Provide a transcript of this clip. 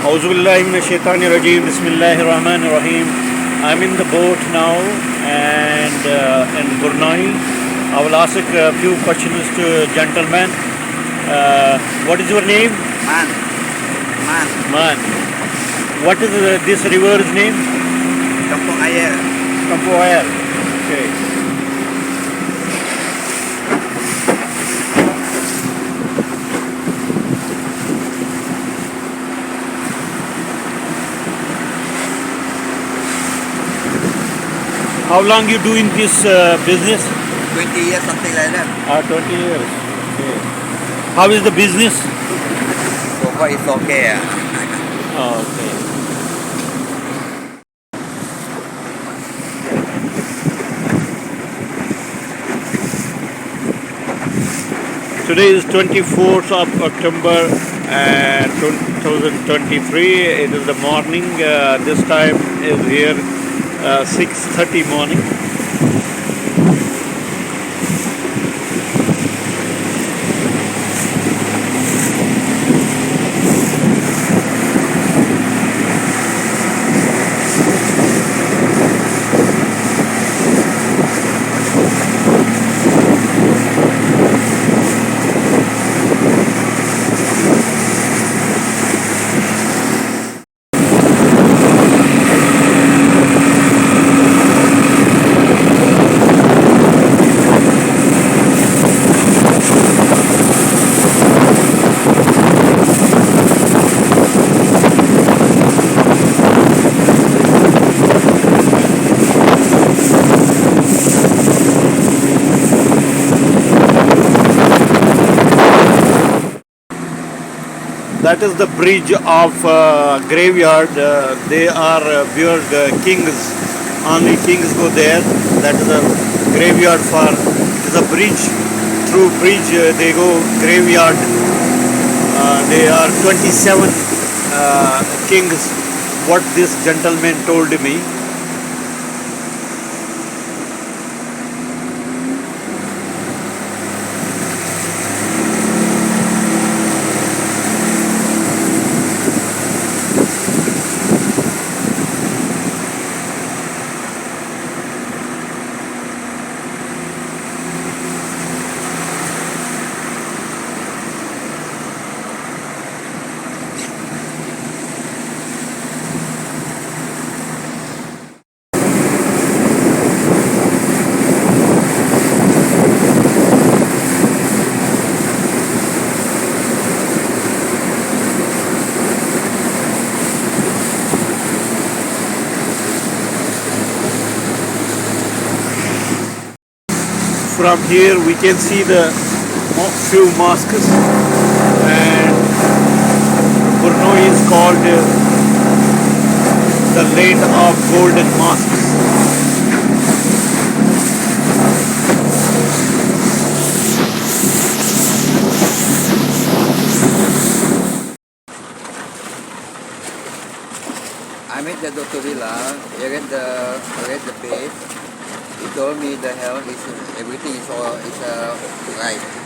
Auzubillahiminash-shaytanir-rajeem. Bismillahir-rahmanir-rahim. I'm in the boat now and in Brunei. I will ask a few questions to gentlemen. What is your name? Man. Man. What is this river's name? Kampung Air. Kampung Air. Okay. How long you doing this business? 20 years, something like that. 20 years. Okay. How is the business? So far it's okay. Okay. Today is 24th of October 2023. It is the morning. This time is here 6:30 morning. That is the bridge of graveyard. They are where the kings, only kings go there. That is a graveyard for, it is a bridge. Through bridge they go graveyard. They are 27 kings, what this gentleman told me. From here we can see the few mosques, and Brunei is called the land of golden mosques. I met the Dr. Bilal. I read the page. He told me the health is everything is right.